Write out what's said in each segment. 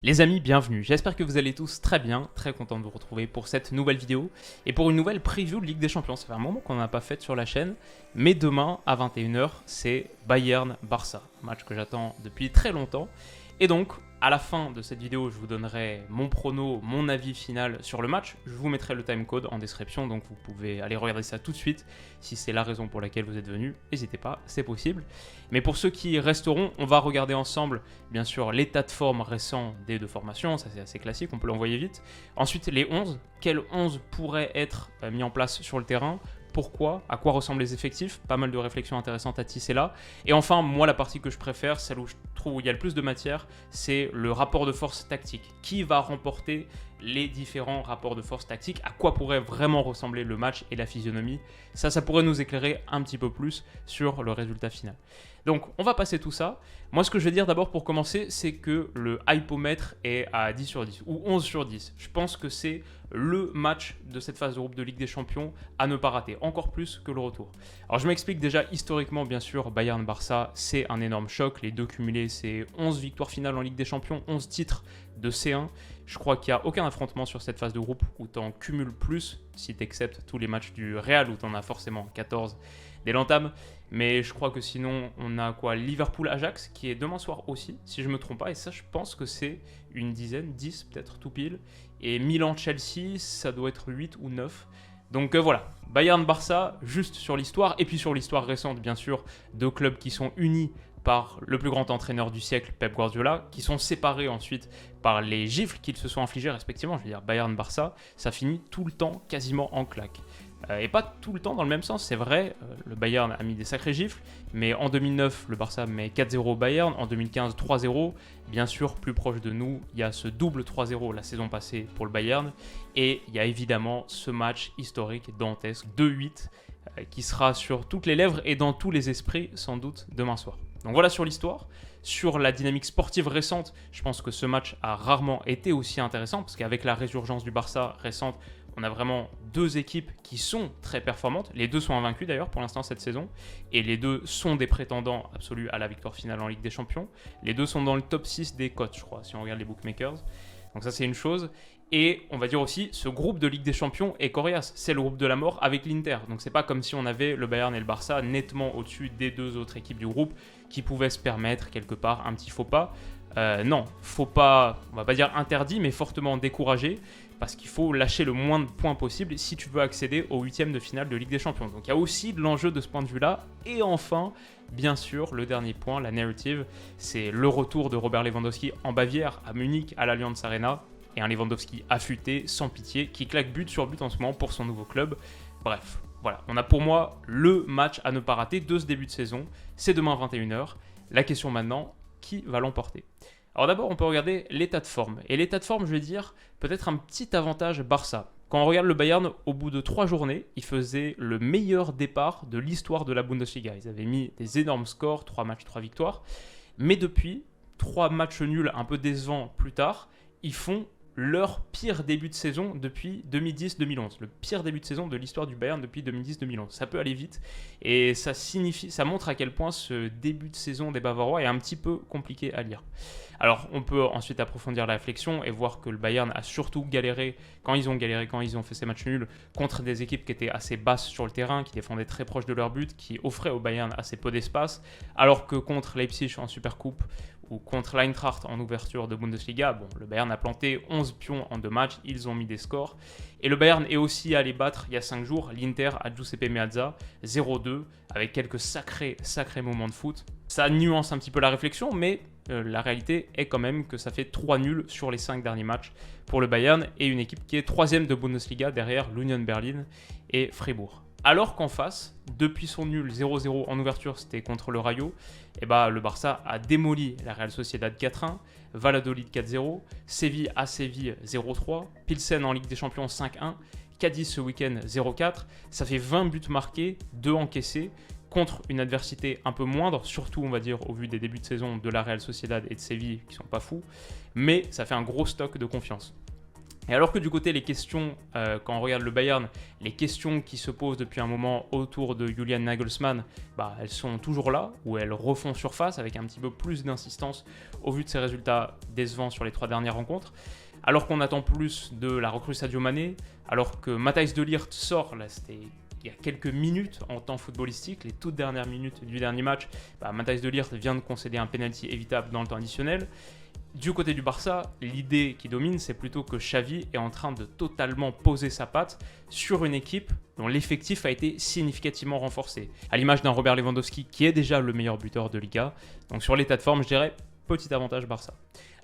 Les amis, bienvenue, j'espère que vous allez tous très bien, très content de vous retrouver pour cette nouvelle vidéo et pour une nouvelle preview de Ligue des Champions. Ça fait un moment qu'on n'en a pas fait sur la chaîne, mais demain à 21h, c'est Bayern-Barça, match que j'attends depuis très longtemps. Et donc, à la fin de cette vidéo, je vous donnerai mon prono, mon avis final sur le match. Je vous mettrai le timecode en description, donc vous pouvez aller regarder ça tout de suite. Si c'est la raison pour laquelle vous êtes venu, n'hésitez pas, c'est possible. Mais pour ceux qui resteront, on va regarder ensemble, bien sûr, l'état de forme récent des deux formations. Ça, c'est assez classique, on peut l'envoyer vite. Ensuite, les 11. Quels 11 pourraient être mis en place sur le terrain ? Pourquoi, à quoi ressemblent les effectifs, pas mal de réflexions intéressantes à tisser là. Et enfin, moi, la partie que je préfère, celle où je trouve où il y a le plus de matière, c'est le rapport de force tactique. Qui va remporter les différents rapports de force tactiques, à quoi pourrait vraiment ressembler le match et la physionomie. Ça pourrait nous éclairer un petit peu plus sur le résultat final. Donc, on va passer tout ça. Moi, ce que je vais dire d'abord pour commencer, c'est que le hypomètre est à 10 sur 10 ou 11 sur 10. Je pense que c'est le match de cette phase de groupe de Ligue des Champions à ne pas rater, encore plus que le retour. Alors, je m'explique déjà historiquement, bien sûr, Bayern-Barça, c'est un énorme choc. Les deux cumulés, c'est 11 victoires finales en Ligue des Champions, 11 titres de C1. Je crois qu'il n'y a aucun affrontement sur cette phase de groupe où tu en cumules plus, si tu acceptes tous les matchs du Real où tu en as forcément 14 dès l'entame. Mais je crois que sinon, on a quoi, Liverpool-Ajax, qui est demain soir aussi, si je ne me trompe pas. Et ça, je pense que c'est une dizaine, 10 peut-être tout pile. Et Milan-Chelsea, ça doit être 8 ou 9. Donc voilà, Bayern-Barça, juste sur l'histoire. Et puis sur l'histoire récente, bien sûr, deux clubs qui sont unis par le plus grand entraîneur du siècle, Pep Guardiola, qui sont séparés ensuite par les gifles qu'ils se sont infligés respectivement. Je veux dire, Bayern-Barça, ça finit tout le temps quasiment en claque. Et pas tout le temps dans le même sens, c'est vrai, le Bayern a mis des sacrés gifles, mais en 2009, le Barça met 4-0 au Bayern, en 2015, 3-0. Bien sûr, plus proche de nous, il y a ce double 3-0 la saison passée pour le Bayern, et il y a évidemment ce match historique dantesque 2-8 qui sera sur toutes les lèvres et dans tous les esprits sans doute demain soir. Donc voilà sur l'histoire. Sur la dynamique sportive récente, je pense que ce match a rarement été aussi intéressant, parce qu'avec la résurgence du Barça récente, on a vraiment deux équipes qui sont très performantes. Les deux sont invaincus d'ailleurs pour l'instant cette saison. Et les deux sont des prétendants absolus à la victoire finale en Ligue des Champions. Les deux sont dans le top 6 des cotes, je crois, si on regarde les bookmakers. Donc ça, c'est une chose. Et on va dire aussi, ce groupe de Ligue des Champions est coriace. C'est le groupe de la mort avec l'Inter. Donc c'est pas comme si on avait le Bayern et le Barça nettement au-dessus des deux autres équipes du groupe qui pouvaient se permettre quelque part un petit faux pas. Non, faux pas, on va pas dire interdit, mais fortement découragé. Parce qu'il faut lâcher le moins de points possible si tu veux accéder aux huitièmes de finale de Ligue des Champions. Donc il y a aussi de l'enjeu de ce point de vue-là. Et enfin, bien sûr, le dernier point, la narrative, c'est le retour de Robert Lewandowski en Bavière, à Munich, à l'Allianz Arena. Et un Lewandowski affûté, sans pitié, qui claque but sur but en ce moment pour son nouveau club. Bref, voilà, on a pour moi le match à ne pas rater de ce début de saison. C'est demain à 21h. La question maintenant, qui va l'emporter ? Alors d'abord, on peut regarder l'état de forme. Et l'état de forme, je vais dire, peut-être un petit avantage Barça. Quand on regarde le Bayern, au bout de 3 journées, ils faisaient le meilleur départ de l'histoire de la Bundesliga. Ils avaient mis des énormes scores, 3 matchs, 3 victoires. Mais depuis, 3 matchs nuls un peu décevants plus tard, ils font leur pire début de saison depuis 2010-2011. Le pire début de saison de l'histoire du Bayern depuis 2010-2011. Ça peut aller vite et ça montre à quel point ce début de saison des Bavarois est un petit peu compliqué à lire. Alors, on peut ensuite approfondir la réflexion et voir que le Bayern a surtout galéré quand ils ont fait ces matchs nuls contre des équipes qui étaient assez basses sur le terrain, qui défendaient très proche de leur but, qui offraient au Bayern assez peu d'espace, alors que contre Leipzig en Supercoupe ou contre l'Eintracht en ouverture de Bundesliga, bon, le Bayern a planté 11 pions en 2 matchs, ils ont mis des scores. Et le Bayern est aussi allé battre, il y a 5 jours, l'Inter à Giuseppe Meazza, 0-2, avec quelques sacrés moments de foot. Ça nuance un petit peu la réflexion, mais la réalité est quand même que ça fait 3 nuls sur les 5 derniers matchs pour le Bayern et une équipe qui est 3e de Bundesliga derrière l'Union Berlin et Fribourg. Alors qu'en face, depuis son nul 0-0 en ouverture, c'était contre le Rayo, et le Barça a démoli la Real Sociedad 4-1, Valladolid 4-0, Séville à Séville 0-3, Pilsen en Ligue des Champions 5-1, Cadiz ce week-end 0-4. Ça fait 20 buts marqués, 2 encaissés, contre une adversité un peu moindre, surtout on va dire au vu des débuts de saison de la Real Sociedad et de Séville qui sont pas fous, mais ça fait un gros stock de confiance. Et alors que du côté, les questions, quand on regarde le Bayern, les questions qui se posent depuis un moment autour de Julian Nagelsmann, elles sont toujours là, ou elles refont surface avec un petit peu plus d'insistance au vu de ses résultats décevants sur les 3 dernières rencontres. Alors qu'on attend plus de la recrue Sadio Mané, alors que Matthijs de Ligt sort, là c'était il y a quelques minutes en temps footballistique, les toutes dernières minutes du dernier match, Matthijs de Ligt vient de concéder un penalty évitable dans le temps additionnel. Du côté du Barça, l'idée qui domine, c'est plutôt que Xavi est en train de totalement poser sa patte sur une équipe dont l'effectif a été significativement renforcé. À l'image d'un Robert Lewandowski qui est déjà le meilleur buteur de Liga. Donc sur l'état de forme, je dirais petit avantage Barça.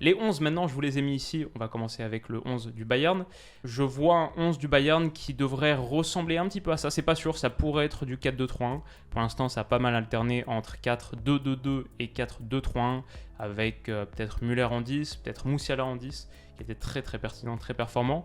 Les 11 maintenant, je vous les ai mis ici. On va commencer avec le 11 du Bayern. Je vois un 11 du Bayern qui devrait ressembler un petit peu à ça. C'est pas sûr, ça pourrait être du 4-2-3-1. Pour l'instant, ça a pas mal alterné entre 4-2-2-2 et 4-2-3-1 avec peut-être Müller en 10, peut-être Musiala en 10, qui était très très pertinent, très performant.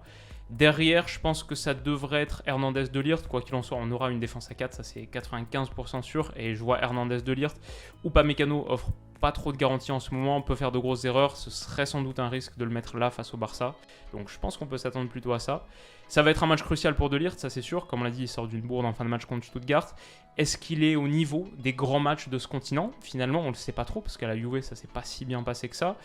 Derrière, je pense que ça devrait être Hernandez de Ligt. Quoi qu'il en soit, on aura une défense à 4, ça c'est 95% sûr. Et je vois Hernandez de Ligt. Upamecano offre pas trop de garanties en ce moment, on peut faire de grosses erreurs, ce serait sans doute un risque de le mettre là face au Barça. Donc je pense qu'on peut s'attendre plutôt à ça. Ça va être un match crucial pour De Ligt, ça c'est sûr. Comme on l'a dit, il sort d'une bourde en fin de match contre Stuttgart. Est-ce qu'il est au niveau des grands matchs de ce continent? Finalement, on ne le sait pas trop, parce qu'à la Juve, ça s'est pas si bien passé que ça.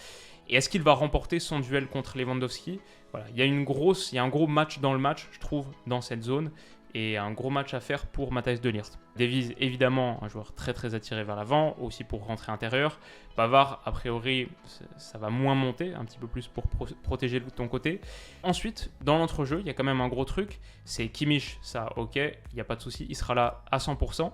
Et est-ce qu'il va remporter son duel contre Lewandowski? Voilà, il y a un gros match dans le match, je trouve, dans cette zone. Et un gros match à faire pour Matthijs de Ligt. Davies, évidemment, un joueur très très attiré vers l'avant, aussi pour rentrer intérieur. Pavard, a priori, ça va moins monter, un petit peu plus pour protéger de ton côté. Ensuite, dans l'entrejeu, il y a quand même un gros truc, c'est Kimmich, ça ok, il n'y a pas de souci, il sera là à 100%.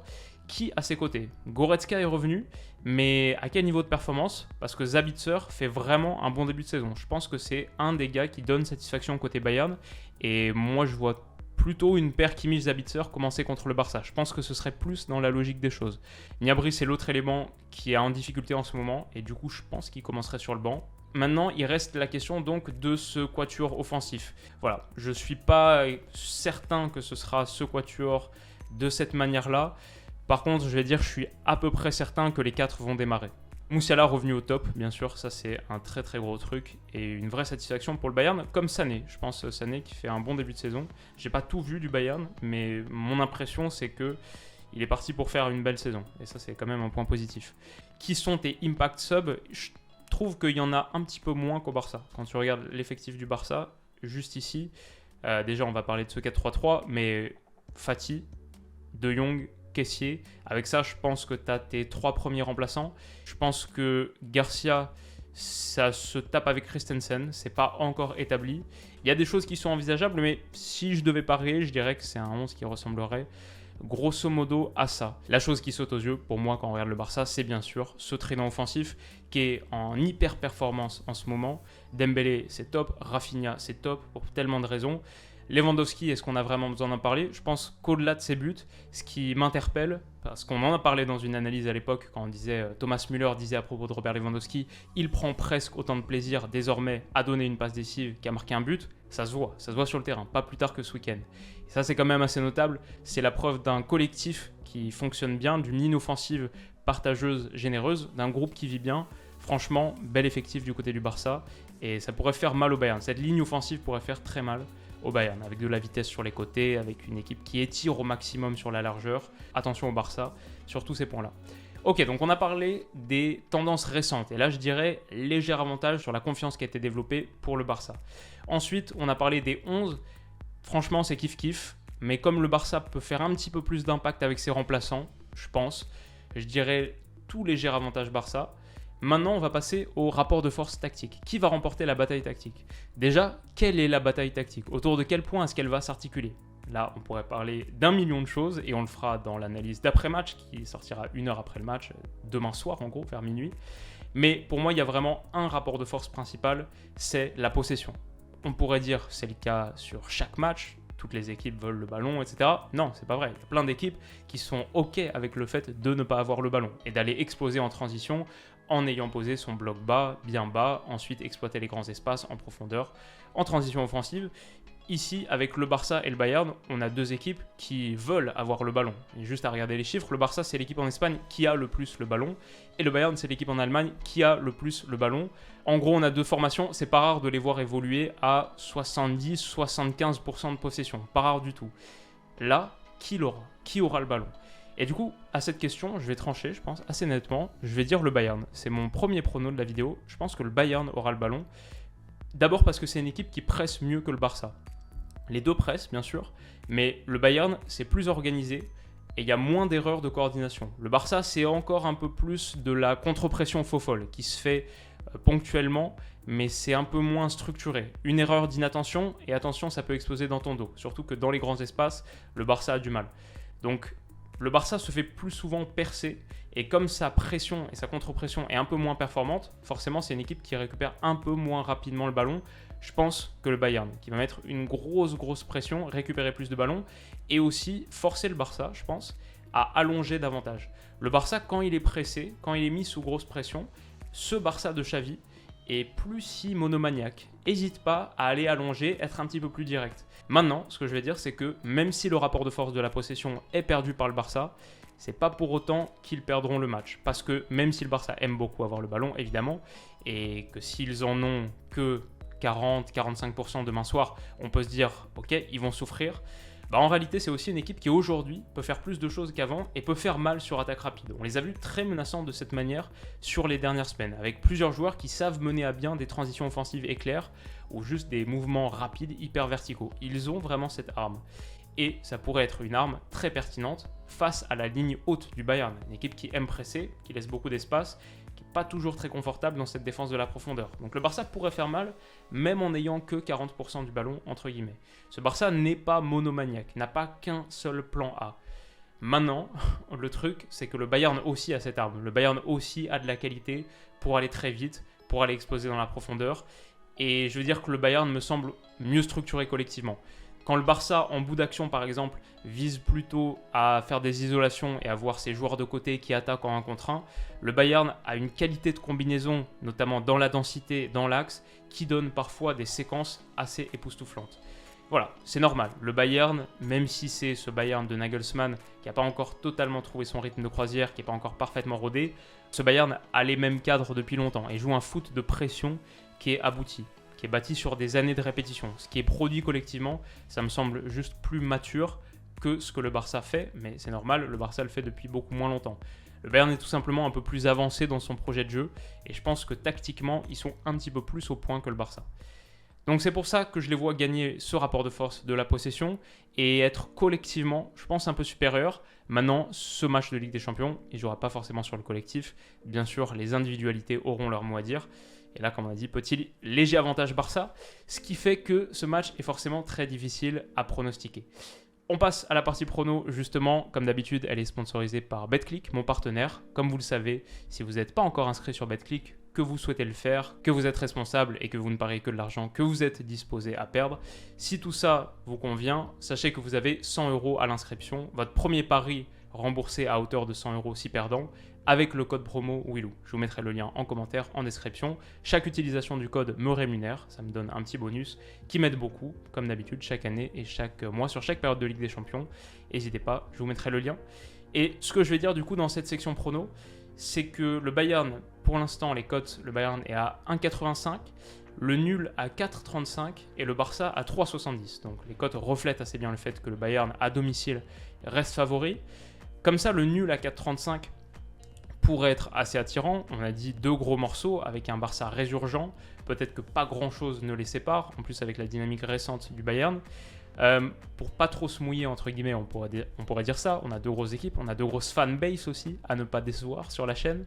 Qui à ses côtés? Goretzka est revenu, mais à quel niveau de performance? Parce que Sabitzer fait vraiment un bon début de saison. Je pense que c'est un des gars qui donne satisfaction côté Bayern, et moi je vois plutôt une paire Kimmich-Sabitzer commencer contre le Barça. Je pense que ce serait plus dans la logique des choses. Gnabry, c'est l'autre élément qui est en difficulté en ce moment, et du coup, je pense qu'il commencerait sur le banc. Maintenant, il reste la question donc de ce quatuor offensif. Voilà, je ne suis pas certain que ce sera ce quatuor de cette manière-là. Par contre, je vais dire, je suis à peu près certain que les 4 vont démarrer. Musiala revenu au top, bien sûr, ça c'est un très très gros truc et une vraie satisfaction pour le Bayern, comme Sané. Je pense Sané qui fait un bon début de saison. J'ai pas tout vu du Bayern, mais mon impression c'est que il est parti pour faire une belle saison et ça c'est quand même un point positif. Qui sont tes impact subs? Je trouve qu'il y en a un petit peu moins qu'au Barça. Quand tu regardes l'effectif du Barça, juste ici, déjà on va parler de ce 4-3-3, mais Fati, De Jong, Kessié. Avec ça, je pense que tu as tes 3 premiers remplaçants. Je pense que Garcia, ça se tape avec Christensen. C'est pas encore établi. Il y a des choses qui sont envisageables, mais si je devais parier, je dirais que c'est un 11 qui ressemblerait grosso modo à ça. La chose qui saute aux yeux, pour moi, quand on regarde le Barça, c'est bien sûr ce trident offensif qui est en hyper performance en ce moment. Dembélé, c'est top. Rafinha, c'est top pour tellement de raisons. Lewandowski, est-ce qu'on a vraiment besoin d'en parler? Je pense qu'au-delà de ses buts, ce qui m'interpelle, parce qu'on en a parlé dans une analyse à l'époque, quand on disait, Thomas Müller disait à propos de Robert Lewandowski, il prend presque autant de plaisir désormais à donner une passe décisive qu'à marquer un but. Ça se voit sur le terrain, pas plus tard que ce week-end. Et ça, c'est quand même assez notable. C'est la preuve d'un collectif qui fonctionne bien, d'une ligne offensive partageuse, généreuse, d'un groupe qui vit bien. Franchement, bel effectif du côté du Barça. Et ça pourrait faire mal au Bayern. Cette ligne offensive pourrait faire très mal au Bayern, avec de la vitesse sur les côtés, avec une équipe qui étire au maximum sur la largeur. Attention au Barça, sur tous ces points-là. Ok, donc on a parlé des tendances récentes, et là je dirais léger avantage sur la confiance qui a été développée pour le Barça. Ensuite, on a parlé des 11, franchement c'est kiff-kiff, mais comme le Barça peut faire un petit peu plus d'impact avec ses remplaçants, je pense, je dirais tout léger avantage Barça. Maintenant, on va passer au rapport de force tactique. Qui va remporter la bataille tactique? Déjà, quelle est la bataille tactique? Autour de quel point est-ce qu'elle va s'articuler? Là, on pourrait parler d'un million de choses et on le fera dans l'analyse d'après-match qui sortira 1 heure après le match, demain soir en gros, vers minuit. Mais pour moi, il y a vraiment un rapport de force principal, c'est la possession. On pourrait dire c'est le cas sur chaque match, toutes les équipes veulent le ballon, etc. Non, c'est pas vrai. Il y a plein d'équipes qui sont OK avec le fait de ne pas avoir le ballon et d'aller exploser en transition en ayant posé son bloc bas, bien bas, ensuite exploiter les grands espaces en profondeur, en transition offensive. Ici, avec le Barça et le Bayern, on a deux équipes qui veulent avoir le ballon. Et juste à regarder les chiffres, le Barça, c'est l'équipe en Espagne qui a le plus le ballon, et le Bayern, c'est l'équipe en Allemagne qui a le plus le ballon. En gros, on a deux formations, c'est pas rare de les voir évoluer à 70-75% de possession, pas rare du tout. Là, qui l'aura? Qui aura le ballon? Et du coup, à cette question, je vais trancher, je pense, assez nettement. Je vais dire le Bayern. C'est mon premier prono de la vidéo. Je pense que le Bayern aura le ballon. D'abord parce que c'est une équipe qui presse mieux que le Barça. Les deux pressent, bien sûr, mais le Bayern, c'est plus organisé et il y a moins d'erreurs de coordination. Le Barça, c'est encore un peu plus de la contre-pression faux folle qui se fait ponctuellement, mais c'est un peu moins structuré. Une erreur d'inattention, et attention, ça peut exploser dans ton dos. Surtout que dans les grands espaces, le Barça a du mal. Donc, le Barça se fait plus souvent percer, et comme sa pression et sa contre-pression est un peu moins performante, forcément, c'est une équipe qui récupère un peu moins rapidement le ballon. Je pense que le Bayern, qui va mettre une grosse pression, récupérer plus de ballons, et aussi forcer le Barça, je pense, à allonger davantage. Le Barça, quand il est pressé, quand il est mis sous grosse pression, ce Barça de Xavi est plus si monomaniaque. N'hésite pas à aller allonger, être un petit peu plus direct. Maintenant, ce que je vais dire, c'est que même si le rapport de force de la possession est perdu par le Barça, c'est pas pour autant qu'ils perdront le match. Parce que même si le Barça aime beaucoup avoir le ballon, évidemment, et que s'ils en ont que 40-45% demain soir, on peut se dire, ok, ils vont souffrir. En réalité, c'est aussi une équipe qui aujourd'hui peut faire plus de choses qu'avant et peut faire mal sur attaque rapide. On les a vus très menaçants de cette manière sur les dernières semaines, avec plusieurs joueurs qui savent mener à bien des transitions offensives éclairs ou juste des mouvements rapides hyper verticaux. Ils ont vraiment cette arme. Et ça pourrait être une arme très pertinente face à la ligne haute du Bayern, une équipe qui aime presser, qui laisse beaucoup d'espace, qui n'est pas toujours très confortable dans cette défense de la profondeur. Donc le Barça pourrait faire mal, même en n'ayant que 40% du ballon, entre guillemets. Ce Barça n'est pas monomaniaque, n'a pas qu'un seul plan A. Maintenant, le truc, c'est que le Bayern aussi a cette arme. Le Bayern aussi a de la qualité pour aller très vite, pour aller exploser dans la profondeur. Et je veux dire que le Bayern me semble mieux structuré collectivement. Quand le Barça, en bout d'action par exemple, vise plutôt à faire des isolations et à voir ses joueurs de côté qui attaquent en 1 contre 1, le Bayern a une qualité de combinaison, notamment dans la densité, dans l'axe, qui donne parfois des séquences assez époustouflantes. Voilà, c'est normal. Le Bayern, même si c'est ce Bayern de Nagelsmann qui n'a pas encore totalement trouvé son rythme de croisière, qui n'est pas encore parfaitement rodé, ce Bayern a les mêmes cadres depuis longtemps et joue un foot de pression qui est abouti, qui est bâti sur des années de répétition. Ce qui est produit collectivement, ça me semble juste plus mature que ce que le Barça fait, mais c'est normal, le Barça le fait depuis beaucoup moins longtemps. Le Bayern est tout simplement un peu plus avancé dans son projet de jeu, et je pense que tactiquement, ils sont un petit peu plus au point que le Barça. Donc c'est pour ça que je les vois gagner ce rapport de force de la possession et être collectivement, je pense, un peu supérieur. Maintenant, ce match de Ligue des Champions, il ne jouera pas forcément sur le collectif. Bien sûr, les individualités auront leur mot à dire. Et là, comme on a dit, petit léger avantage Barça, ce qui fait que ce match est forcément très difficile à pronostiquer. On passe à la partie prono, justement, comme d'habitude, elle est sponsorisée par BetClick, mon partenaire. Comme vous le savez, si vous n'êtes pas encore inscrit sur BetClick, que vous souhaitez le faire, que vous êtes responsable et que vous ne pariez que de l'argent que vous êtes disposé à perdre. Si tout ça vous convient, sachez que vous avez 100 € à l'inscription. Votre premier pari remboursé à hauteur de 100 € si perdant, avec le code promo Willou. Je vous mettrai le lien en commentaire, en description. Chaque utilisation du code me rémunère, ça me donne un petit bonus qui m'aide beaucoup, comme d'habitude, chaque année et chaque mois sur chaque période de Ligue des Champions. N'hésitez pas, je vous mettrai le lien. Et ce que je vais dire du coup dans cette section prono, c'est que le Bayern, pour l'instant, les cotes, le Bayern est à 1,85, le nul à 4,35 et le Barça à 3,70. Donc les cotes reflètent assez bien le fait que le Bayern, à domicile, reste favori. Comme ça, le nul à 4,35 pourrait être assez attirant. On a dit 2 gros morceaux avec un Barça résurgent. Peut-être que pas grand-chose ne les sépare, en plus avec la dynamique récente du Bayern. Pour pas trop se mouiller, entre guillemets, on pourrait dire ça. On a 2 grosses équipes, on a 2 grosses fanbase aussi, à ne pas décevoir sur la chaîne.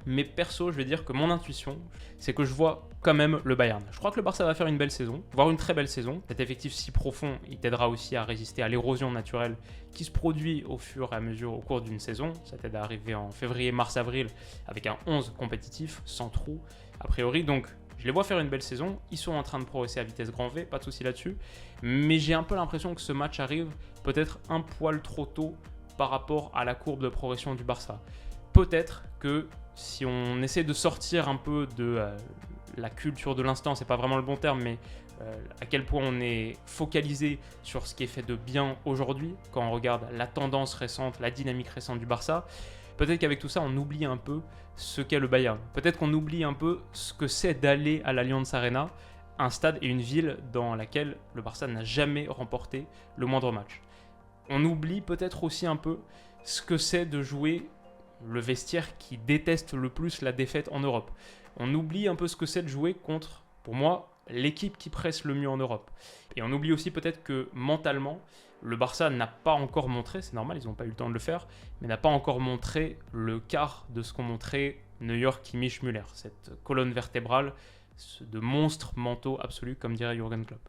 Mais perso, je vais dire que mon intuition, c'est que je vois quand même le Bayern. Je crois que le Barça va faire une belle saison, voire une très belle saison. Cet effectif si profond, il t'aidera aussi à résister à l'érosion naturelle qui se produit au fur et à mesure au cours d'une saison. Ça t'aide à arriver en février, mars, avril avec un 11 compétitif, sans trou, a priori. Donc, je les vois faire une belle saison. Ils sont en train de progresser à vitesse grand V, pas de souci là-dessus. Mais j'ai un peu l'impression que ce match arrive peut-être un poil trop tôt par rapport à la courbe de progression du Barça. Peut-être que si on essaie de sortir un peu de la culture de l'instant, c'est pas vraiment le bon terme, mais à quel point on est focalisé sur ce qui est fait de bien aujourd'hui, quand on regarde la tendance récente, la dynamique récente du Barça, peut-être qu'avec tout ça, on oublie un peu ce qu'est le Bayern. Peut-être qu'on oublie un peu ce que c'est d'aller à l'Allianz Arena, un stade et une ville dans laquelle le Barça n'a jamais remporté le moindre match. On oublie peut-être aussi un peu ce que c'est de jouer le vestiaire qui déteste le plus la défaite en Europe. On oublie un peu ce que c'est de jouer contre, pour moi, l'équipe qui presse le mieux en Europe. Et on oublie aussi peut-être que mentalement, le Barça n'a pas encore montré, c'est normal, ils n'ont pas eu le temps de le faire, mais n'a pas encore montré le quart de ce qu'ont montré Neuer, Kimmich, Müller, cette colonne vertébrale de monstres mentaux absolus, comme dirait Jürgen Klopp.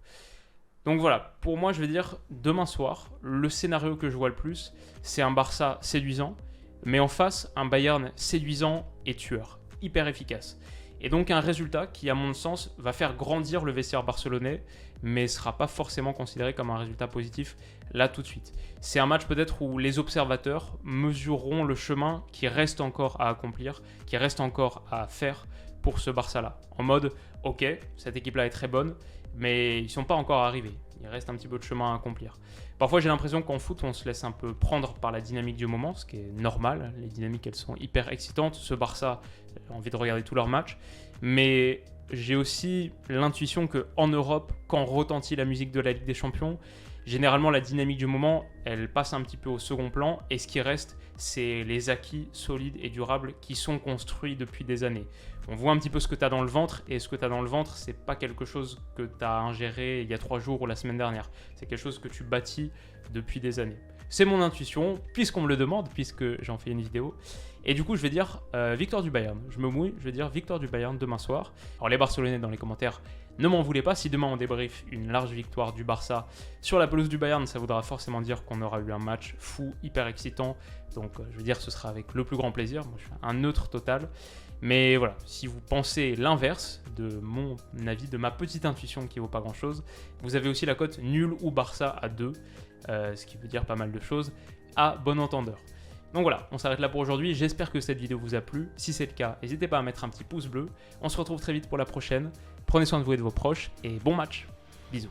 Donc voilà, pour moi, je vais dire, demain soir, le scénario que je vois le plus, c'est un Barça séduisant, mais en face, un Bayern séduisant et tueur, hyper efficace. Et donc un résultat qui, à mon sens, va faire grandir le vestiaire barcelonais, mais ne sera pas forcément considéré comme un résultat positif là tout de suite. C'est un match peut-être où les observateurs mesureront le chemin qui reste encore à accomplir, qui reste encore à faire pour ce Barça-là. En mode, ok, cette équipe-là est très bonne, mais ils ne sont pas encore arrivés. Il reste un petit peu de chemin à accomplir. Parfois, j'ai l'impression qu'en foot, on se laisse un peu prendre par la dynamique du moment, ce qui est normal. Les dynamiques, elles sont hyper excitantes. Ce Barça, j'ai envie de regarder tous leurs matchs. Mais j'ai aussi l'intuition qu'en Europe, quand retentit la musique de la Ligue des Champions, généralement, la dynamique du moment, elle passe un petit peu au second plan. Et ce qui reste, c'est les acquis solides et durables qui sont construits depuis des années. On voit un petit peu ce que tu as dans le ventre, et ce que tu as dans le ventre, c'est pas quelque chose que tu as ingéré il y a 3 jours ou la semaine dernière. C'est quelque chose que tu bâtis depuis des années. C'est mon intuition, puisqu'on me le demande, puisque j'en fais une vidéo. Et du coup, je vais dire victoire du Bayern. Je me mouille, je vais dire victoire du Bayern demain soir. Alors les Barcelonais dans les commentaires, ne m'en voulez pas. Si demain on débrief une large victoire du Barça sur la pelouse du Bayern, ça voudra forcément dire qu'on aura eu un match fou, hyper excitant. Donc je veux dire, ce sera avec le plus grand plaisir. Moi, je suis un neutre total. Mais voilà, si vous pensez l'inverse de mon avis, de ma petite intuition qui vaut pas grand chose, vous avez aussi la cote nul ou Barça à 2, ce qui veut dire pas mal de choses, à bon entendeur. Donc voilà, on s'arrête là pour aujourd'hui. J'espère que cette vidéo vous a plu. Si c'est le cas, n'hésitez pas à mettre un petit pouce bleu. On se retrouve très vite pour la prochaine. Prenez soin de vous et de vos proches et bon match. Bisous.